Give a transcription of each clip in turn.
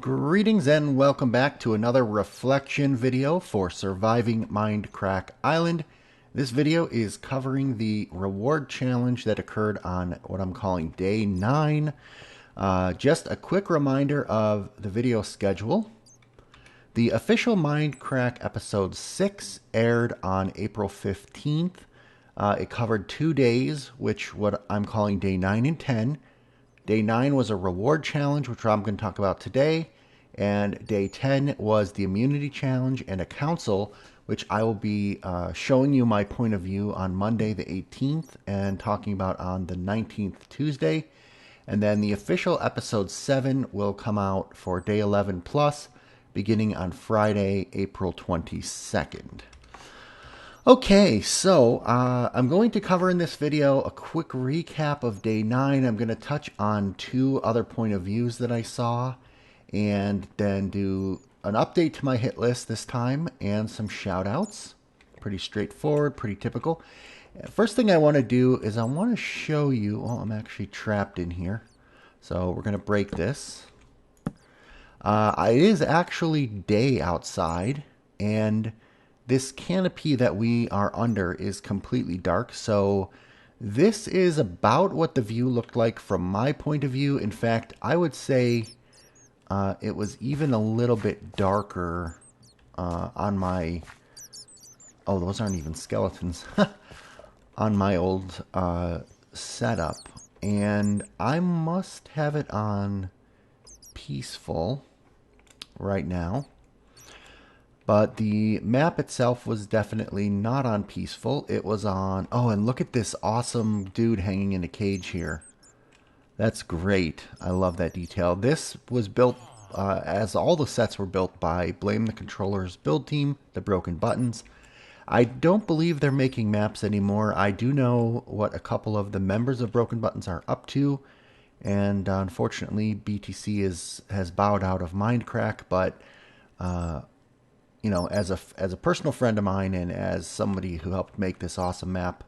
Greetings and welcome back to another reflection video for surviving Mindcrack Island. This video is covering the reward challenge that occurred on what I'm calling day 9. Just a quick reminder of the video schedule. The official Mindcrack episode 6 aired on April 15th. It covered 2 days, which what I'm calling day 9 and 10. Day 9 was a reward challenge, which I'm going to talk about today. And day 10 was the immunity challenge and a council, which I will be showing you my point of view on Monday the 18th and talking about on the 19th Tuesday. And then the official episode 7 will come out for day 11 plus, beginning on Friday, April 22nd. Okay, so I'm going to cover in this video a quick recap of day 9. I'm going to touch on 2 other point of views that I saw, and then do an update to my hit list this time and some shout outs. Pretty straightforward, pretty typical. First thing I want to do is I want to show you, oh, I'm actually trapped in here. So we're going to break this. It is actually day outside, and this canopy that we are under is completely dark. So this is about what the view looked like from my point of view. In fact, I would say it was even a little bit darker on my... Oh, those aren't even skeletons. On my old setup. And I must have it on peaceful right now. But the map itself was definitely not on peaceful. It was on... Oh, and look at this awesome dude hanging in a cage here. That's great. I love that detail. This was built, as all the sets were built, by Blame the Controller's build team, the Broken Buttons. I don't believe they're making maps anymore. I do know what a couple of the members of Broken Buttons are up to. And unfortunately, BTC has bowed out of Mindcrack. But, you know, as a personal friend of mine and as somebody who helped make this awesome map,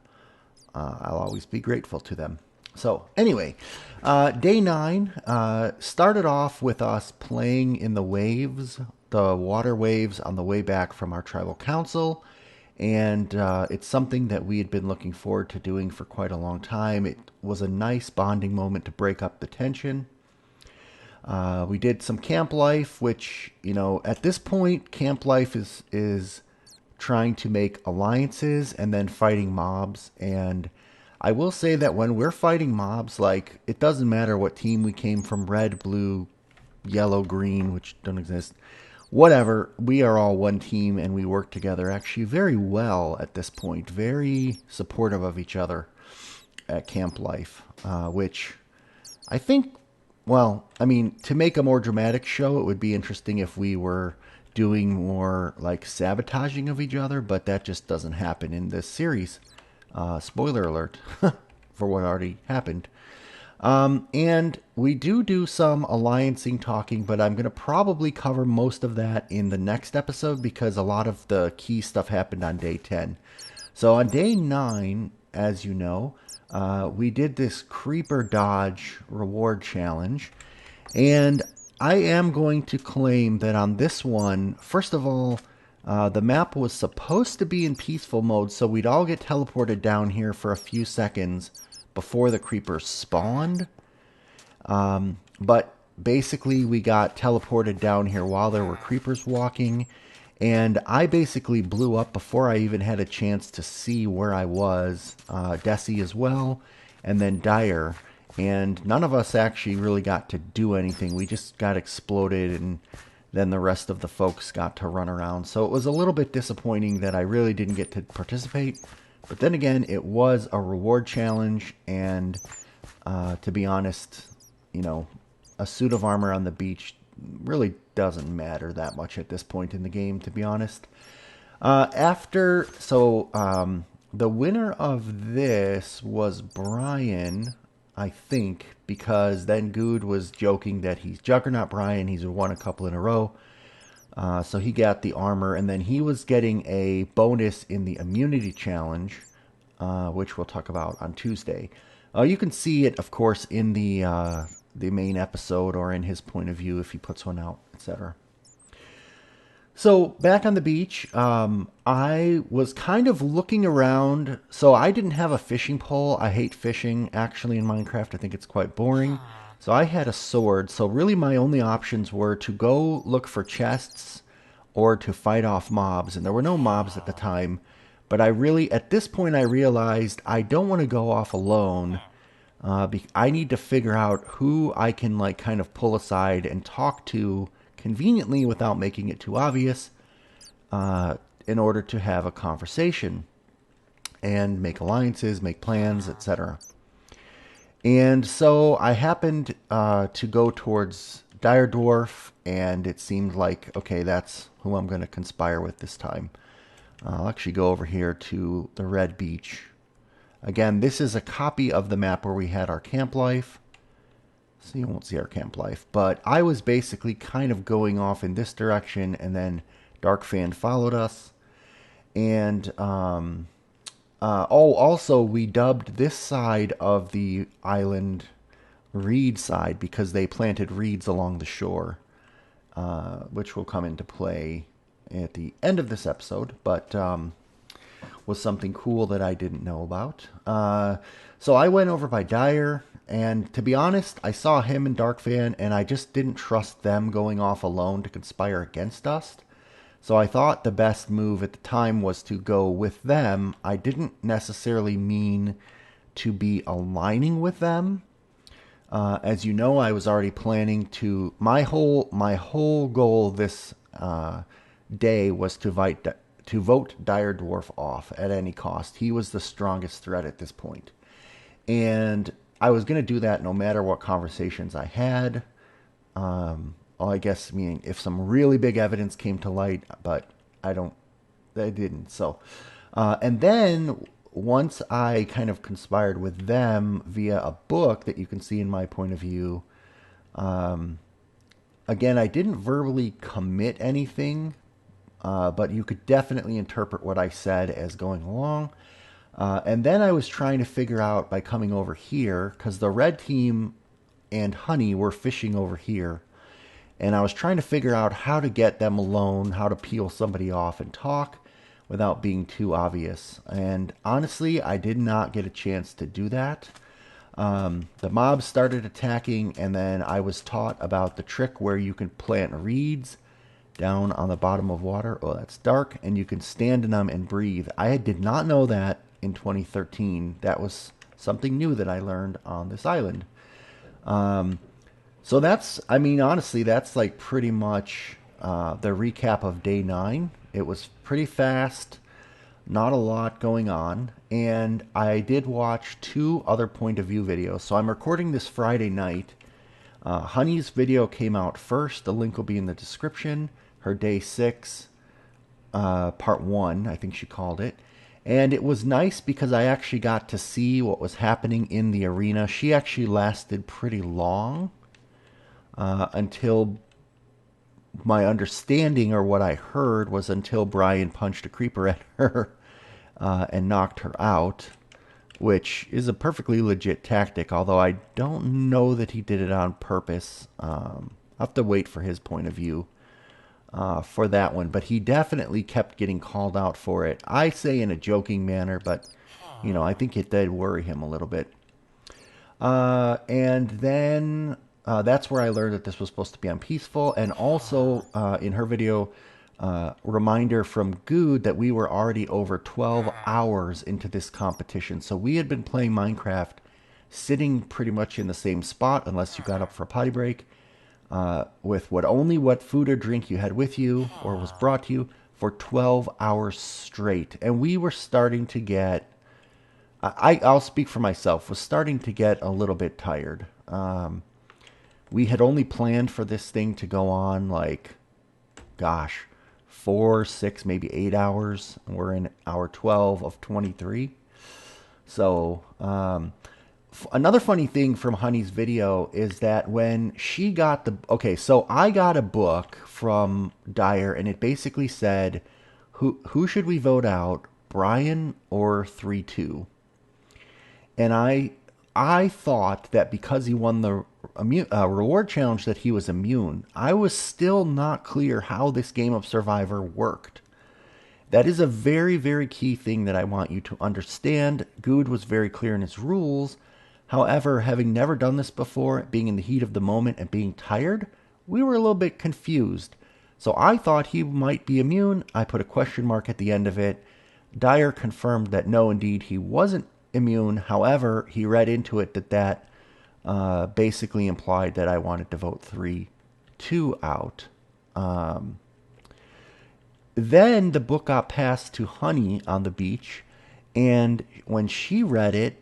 I'll always be grateful to them. So anyway, day 9 started off with us playing in the waves, the water waves on the way back from our tribal council. And it's something that we had been looking forward to doing for quite a long time. It was a nice bonding moment to break up the tension. We did some camp life, which, you know, at this point, camp life is trying to make alliances and then fighting mobs. And I will say that when we're fighting mobs, like, it doesn't matter what team we came from, red, blue, yellow, green, which don't exist, whatever, we are all one team and we work together actually very well at this point, very supportive of each other at camp life, which I think, well, I mean, to make a more dramatic show, it would be interesting if we were doing more like sabotaging of each other, but that just doesn't happen in this series. Spoiler alert for what already happened. And we do some alliancing talking, but I'm going to probably cover most of that in the next episode because a lot of the key stuff happened on day 10. So on day 9, as you know, we did this creeper dodge reward challenge. And I am going to claim that on this one, first of all, the map was supposed to be in peaceful mode, so we'd all get teleported down here for a few seconds before the creepers spawned. But basically we got teleported down here while there were creepers walking, and I basically blew up before I even had a chance to see where I was. Desi as well, and then Dyer, and none of us actually really got to do anything. We just got exploded, and then the rest of the folks got to run around. So it was a little bit disappointing that I really didn't get to participate. But then again, it was a reward challenge, and to be honest, you know, a suit of armor on the beach really doesn't matter that much at this point in the game, to be honest. The winner of this was Brian, I think, because then Good was joking that he's Juggernaut Brian. He's won a couple in a row. So he got the armor, and then he was getting a bonus in the immunity challenge, which we'll talk about on Tuesday. You can see it, of course, in the the main episode or in his point of view if he puts one out, etc. So back on the beach, I was kind of looking around. So I didn't have a fishing pole. I hate fishing actually in Minecraft. I think it's quite boring. So I had a sword. So really my only options were to go look for chests or to fight off mobs. And there were no mobs at the time. But at this point, I realized I don't want to go off alone. I need to figure out who I can like kind of pull aside and talk to conveniently without making it too obvious, in order to have a conversation and make alliances, make plans, etc. And so I happened to go towards Dire Dwarf, and it seemed like, okay, that's who I'm going to conspire with this time. I'll actually go over here to the Red Beach. Again, this is a copy of the map where we had our camp life. So you won't see our camp life. But I was basically kind of going off in this direction, and then Darkfan followed us. And also we dubbed this side of the island reed side because they planted reeds along the shore, which will come into play at the end of this episode, but was something cool that I didn't know about. So I went over by Dire, and to be honest, I saw him and Darkfan, and I just didn't trust them going off alone to conspire against us. So I thought the best move at the time was to go with them. I didn't necessarily mean to be aligning with them. As you know, I was already planning to... My whole goal this day was to vote Dire Dwarf off at any cost. He was the strongest threat at this point. And I was going to do that no matter what conversations I had. I guess, meaning if some really big evidence came to light, but I didn't. So, and then once I kind of conspired with them via a book that you can see in my point of view, again, I didn't verbally commit anything, but you could definitely interpret what I said as going along. And then I was trying to figure out by coming over here, because the red team and Honey were fishing over here. And I was trying to figure out how to get them alone, how to peel somebody off and talk without being too obvious. And honestly, I did not get a chance to do that. The mobs started attacking, and then I was taught about the trick where you can plant reeds down on the bottom of water. Oh, that's dark. And you can stand in them and breathe. I did not know that in 2013. That was something new that I learned on this island. So that's, I mean, honestly, that's like pretty much the recap of day 9. It was pretty fast, not a lot going on. And I did watch 2 other point of view videos. So I'm recording this Friday night. Honey's video came out first. The link will be in the description. Her day 6, part 1, I think she called it. And it was nice because I actually got to see what was happening in the arena. She actually lasted pretty long. Until my understanding, or what I heard, was until Brian punched a creeper at her and knocked her out, which is a perfectly legit tactic, although I don't know that he did it on purpose. I'll have to wait for his point of view for that one, but he definitely kept getting called out for it. I say in a joking manner, but you know, I think it did worry him a little bit. And then... that's where I learned that this was supposed to be on peaceful, and also in her video, reminder from Good that we were already over 12 hours into this competition. So we had been playing Minecraft sitting pretty much in the same spot, unless you got up for a potty break, with what food or drink you had with you or was brought to you for 12 hours straight. And we were starting to get, I'll speak for myself, was starting to get a little bit tired. We had only planned for this thing to go on, like, gosh, 4, 6, maybe 8 hours. We're in hour 12 of 23. So, another funny thing from Honey's video is that when she got so I got a book from Dire, and it basically said, who should we vote out, Brian or 3-2? And I thought that because he won the reward challenge that he was immune, I was still not clear how this game of Survivor worked. That is a very, very key thing that I want you to understand. Good was very clear in his rules. However, having never done this before, being in the heat of the moment and being tired, we were a little bit confused. So I thought he might be immune. I put a question mark at the end of it. Dyer confirmed that no, indeed, he wasn't immune. However, he read into it that basically implied that I wanted to vote 3-2 out. Then the book got passed to Honey on the beach, and when she read it,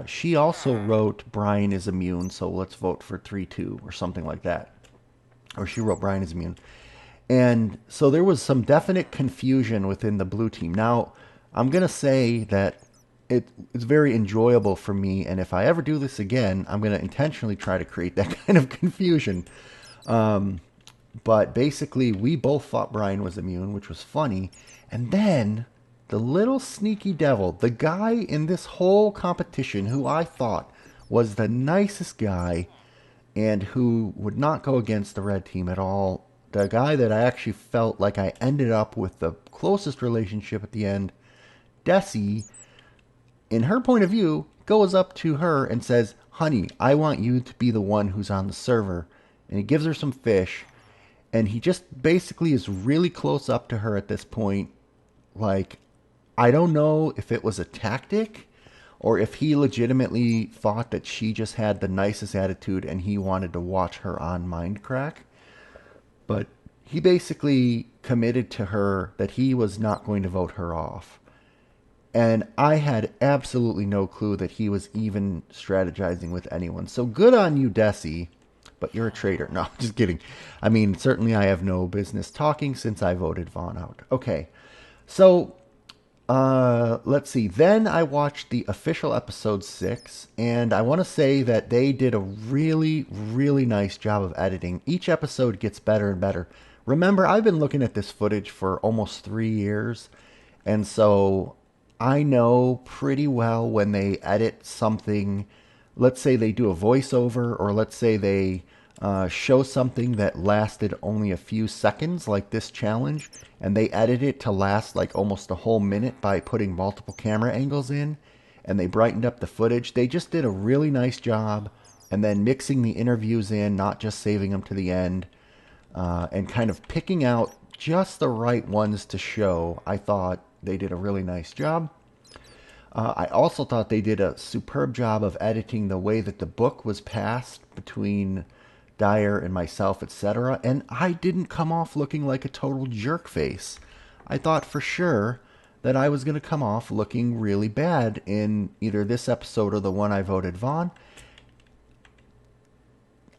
she also wrote Brian is immune, so let's vote for 3-2 or something like that. Or she wrote Brian is immune. And so there was some definite confusion within the blue team. Now, I'm going to say that it's very enjoyable for me, and if I ever do this again, I'm going to intentionally try to create that kind of confusion. But basically, we both thought Brian was immune, which was funny. And then the little sneaky devil, the guy in this whole competition who I thought was the nicest guy and who would not go against the red team at all, the guy that I actually felt like I ended up with the closest relationship at the end, Desi, in her point of view, goes up to her and says, honey, I want you to be the one who's on the server. And he gives her some fish. And he just basically is really close up to her at this point. Like, I don't know if it was a tactic or if he legitimately thought that she just had the nicest attitude and he wanted to watch her on Mindcrack. But he basically committed to her that he was not going to vote her off. And I had absolutely no clue that he was even strategizing with anyone. So good on you, Desi. But you're a traitor. No, just kidding. I mean, certainly I have no business talking since I voted Vaughn out. Okay, so let's see. Then I watched the official episode 6, and I want to say that they did a really, really nice job of editing. Each episode gets better and better. Remember, I've been looking at this footage for almost 3 years, and so I know pretty well when they edit something. Let's say they do a voiceover, or let's say they show something that lasted only a few seconds, like this challenge, and they edit it to last like almost a whole minute by putting multiple camera angles in, and they brightened up the footage. They just did a really nice job, and then mixing the interviews in, not just saving them to the end, and kind of picking out just the right ones to show. I thought they did a really nice job. I also thought they did a superb job of editing the way that the book was passed between Dyer and myself, etc. And I didn't come off looking like a total jerk face. I thought for sure that I was going to come off looking really bad in either this episode or the one I voted Vaughn.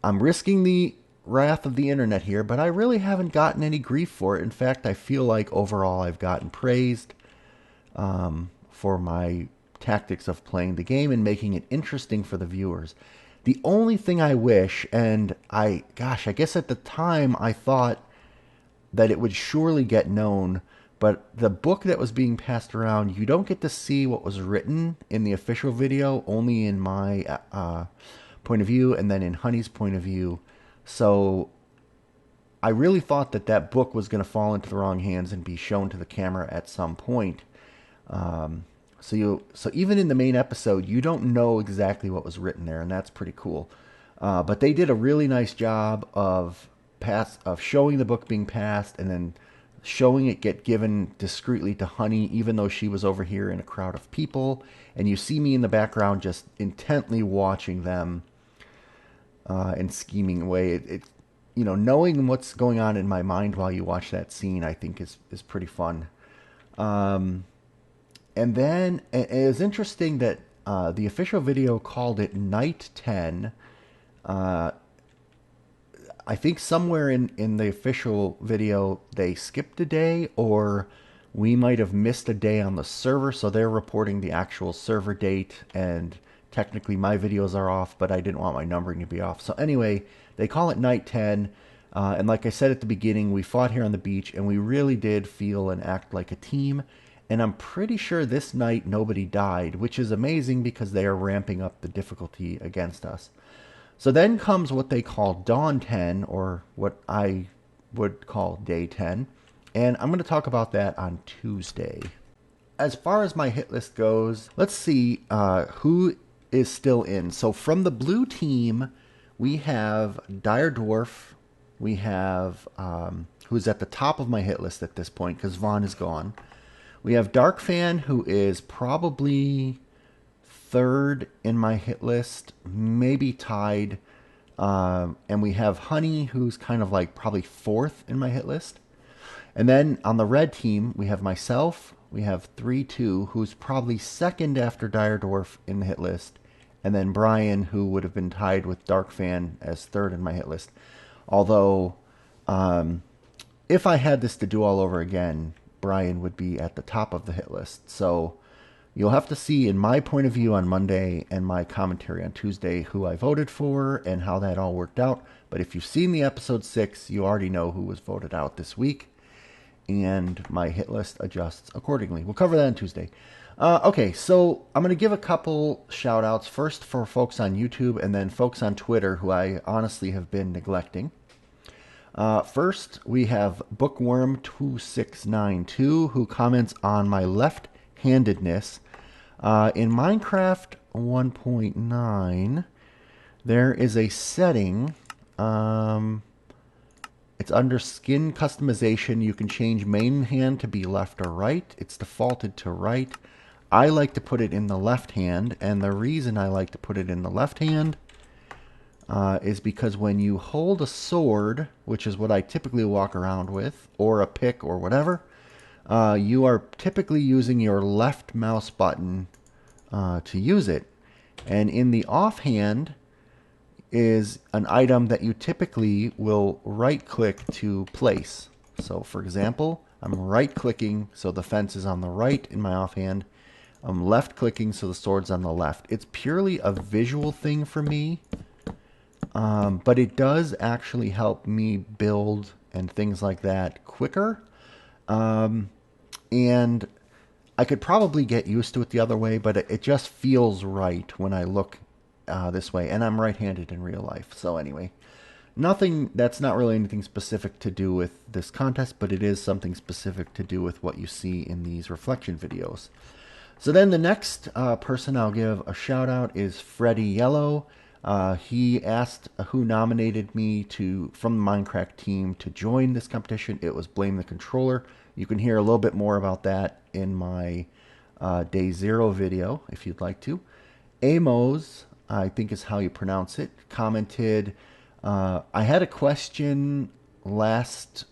I'm risking the wrath of the internet here, but I really haven't gotten any grief for it. In fact, I feel like overall I've gotten praised for my tactics of playing the game and making it interesting for the viewers. The only thing I wish, and I guess at the time I thought that it would surely get known, but the book that was being passed around, you don't get to see what was written in the official video, only in my point of view and then in Honey's point of view. So I really thought that that book was going to fall into the wrong hands and be shown to the camera at some point. So even in the main episode, you don't know exactly what was written there, and that's pretty cool. But they did a really nice job of showing the book being passed and then showing it get given discreetly to Honey, even though she was over here in a crowd of people. And you see me in the background just intently watching them and scheming away. Knowing what's going on in my mind while you watch that scene, I think is pretty fun. And then it was interesting that the official video called it Night 10. I think somewhere in the official video they skipped a day, or we might have missed a day on the server, so they're reporting the actual server date, and technically my videos are off, but I didn't want my numbering to be off. So anyway, they call it Night 10, and like I said at the beginning, we fought here on the beach, and we really did feel and act like a team. And I'm pretty sure this night nobody died, which is amazing because they are ramping up the difficulty against us. So then comes what they call Dawn 10, or what I would call Day 10. And I'm going to talk about that on Tuesday. As far as my hit list goes, let's see who is still in. So from the blue team, we have Dire Dwarf. We have, who's at the top of my hit list at this point because Vaughn is gone. We have Dark Fan, who is probably third in my hit list, maybe tied. And we have Honey, who's kind of like probably fourth in my hit list. And then on the red team, we have myself. We have 3-2, who's probably second after Dire Dwarf in the hit list. And then Brian, who would have been tied with Dark Fan as third in my hit list. Although, if I had this to do all over again, Brian would be at the top of the hit list. So you'll have to see, in my point of view on Monday and my commentary on Tuesday, who I voted for and how that all worked out. But if you've seen the episode 6, you already know who was voted out this week. And my hit list adjusts accordingly. We'll cover that on Tuesday. Okay, so I'm going to give a couple shout outs. First for folks on YouTube and then folks on Twitter who I honestly have been neglecting. First, we have Bookworm2692 who comments on my left-handedness. In Minecraft 1.9, there is a setting... it's under skin customization. You can change main hand to be left or right. It's defaulted to right. I like to put it in the left hand, and the reason I like to put it in the left hand is because when you hold a sword, which is what I typically walk around with, or a pick or whatever, you are typically using your left mouse button to use it. And in the offhand is an item that you typically will right-click to place. So, for example, I'm right-clicking, so the fence is on the right in my offhand. I'm left-clicking, so the sword's on the left. It's purely a visual thing for me, but it does actually help me build and things like that quicker. And I could probably get used to it the other way, but it just feels right when I look this way, and I'm right-handed in real life. So anyway, that's not really anything specific to do with this contest, but it is something specific to do with what you see in these reflection videos. So then the next person I'll give a shout out is Freddy Yellow. He asked who nominated me from the Mindcrack team to join this competition. It was Blame the Controller. You can hear a little bit more about that in my Day 0 video if you'd like to. Amos, I think is how you pronounce it, commented, I had a question last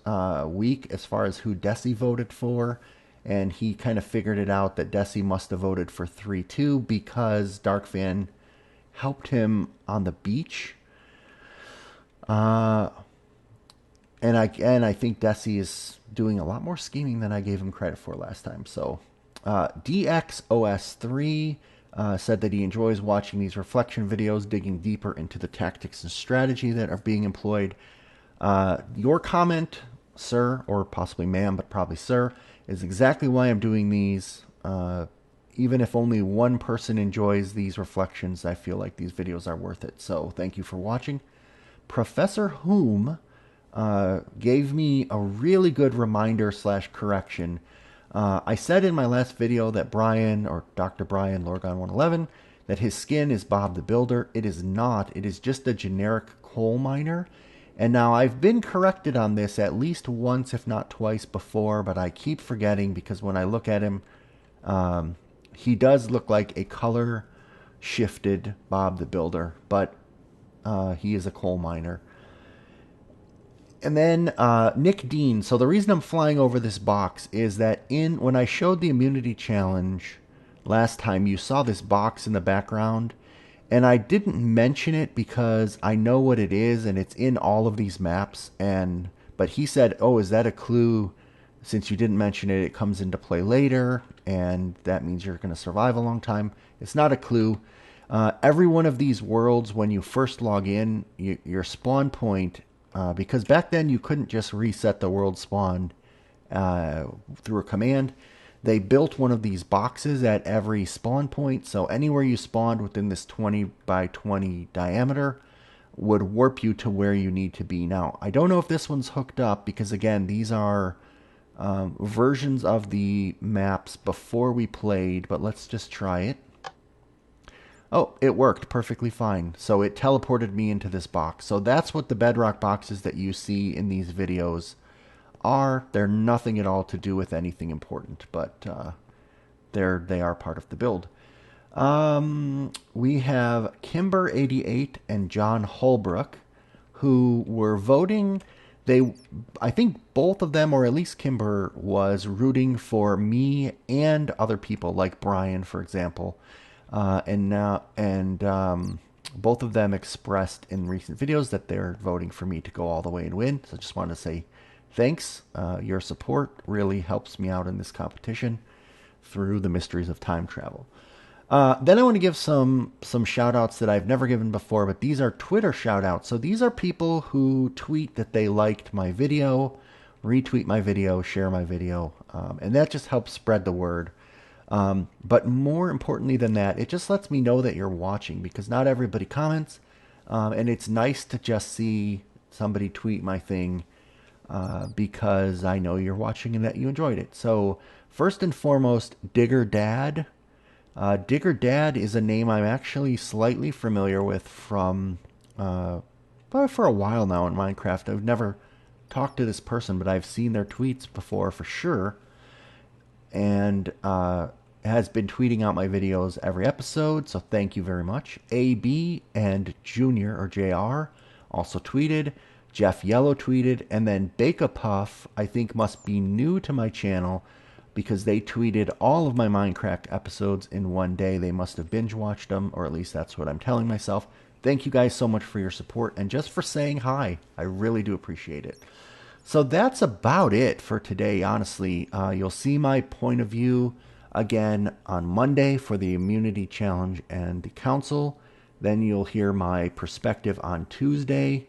week as far as who Desi voted for, and he kind of figured it out that Desi must have voted for 3-2 because Darkfan helped him on the beach. And I think Desi is doing a lot more scheming than I gave him credit for last time. So DXOS3 said that he enjoys watching these reflection videos, digging deeper into the tactics and strategy that are being employed. Your comment, sir, or possibly ma'am, but probably sir, is exactly why I'm doing these. Even if only one person enjoys these reflections, I feel like these videos are worth it. So thank you for watching. Professor Whom gave me a really good reminder / correction. I said in my last video that Brian, or Dr. Brian Lorgon111, that his skin is Bob the Builder. It is not. It is just a generic coal miner. And now I've been corrected on this at least once, if not twice before, but I keep forgetting because when I look at him, he does look like a color shifted Bob the Builder, but he is a coal miner. And then Nick Dean. So the reason I'm flying over this box is that when I showed the immunity challenge last time, you saw this box in the background. And I didn't mention it because I know what it is and it's in all of these maps. But he said, oh, is that a clue? Since you didn't mention it, it comes into play later. And that means you're going to survive a long time. It's not a clue. Every one of these worlds, when you first log in, your spawn point... because back then you couldn't just reset the world spawn through a command. They built one of these boxes at every spawn point. So anywhere you spawned within this 20 by 20 diameter, would warp you to where you need to be. Now, I don't know if this one's hooked up because, again, these are versions of the maps before we played, but let's just try it. Oh, it worked perfectly fine. So it teleported me into this box. So that's what the bedrock boxes that you see in these videos are. They're nothing at all to do with anything important, but they are part of the build. We have Kimber88 and John Holbrook, who were voting. I think both of them, or at least Kimber, was rooting for me and other people, like Brian, for example. Both of them expressed in recent videos that they're voting for me to go all the way and win. So just wanted to say thanks. Your support really helps me out in this competition through the mysteries of time travel. Then I want to give some shout outs that I've never given before, but these are Twitter shout outs. So these are people who tweet that they liked my video, retweet my video, share my video, and that just helps spread the word. But more importantly than that, it just lets me know that you're watching, because not everybody comments, and it's nice to just see somebody tweet my thing, because I know you're watching and that you enjoyed it. So first and foremost, Digger Dad. Digger Dad is a name I'm actually slightly familiar with from for a while now in Minecraft. I've never talked to this person, but I've seen their tweets before for sure, and has been tweeting out my videos every episode, so thank you very much. AB and Junior, or JR, also tweeted. Jeff Yellow tweeted, and then Bake Puff, I think, must be new to my channel, because they tweeted all of my Mindcrack episodes in one day. They must have binge watched them, or at least that's what I'm telling myself. Thank you guys so much for your support and just for saying hi. I really do appreciate it. So that's about it for today, honestly. You'll see my point of view again on Monday for the Immunity Challenge and the Council. Then you'll hear my perspective on Tuesday.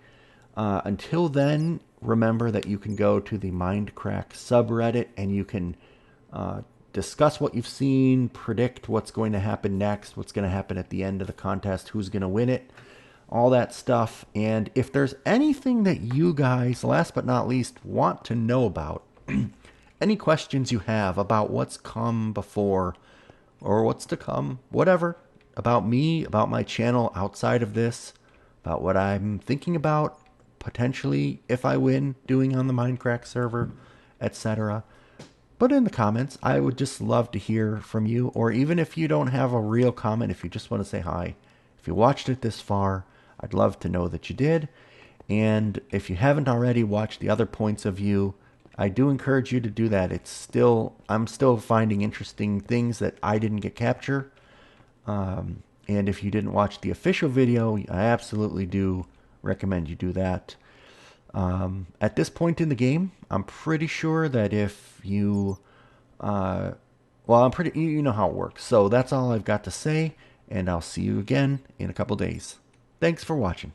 Until then, remember that you can go to the Mindcrack subreddit and you can discuss what you've seen, predict what's going to happen next, what's going to happen at the end of the contest, who's going to win it, all that stuff. And if there's anything that you guys, last but not least, want to know about, any questions you have about what's come before or what's to come, whatever, about me, about my channel outside of this, about what I'm thinking about, potentially, if I win, doing on the Mindcrack server, etc., put it in the comments. I would just love to hear from you. Or even if you don't have a real comment, if you just want to say hi, if you watched it this far, I'd love to know that you did. And if you haven't already watched the other points of view, I do encourage you to do that. I'm still finding interesting things that I didn't get capture. And if you didn't watch the official video, I absolutely do recommend you do that. At this point in the game, I'm pretty sure that if you, you know how it works. So that's all I've got to say, and I'll see you again in a couple days. Thanks for watching.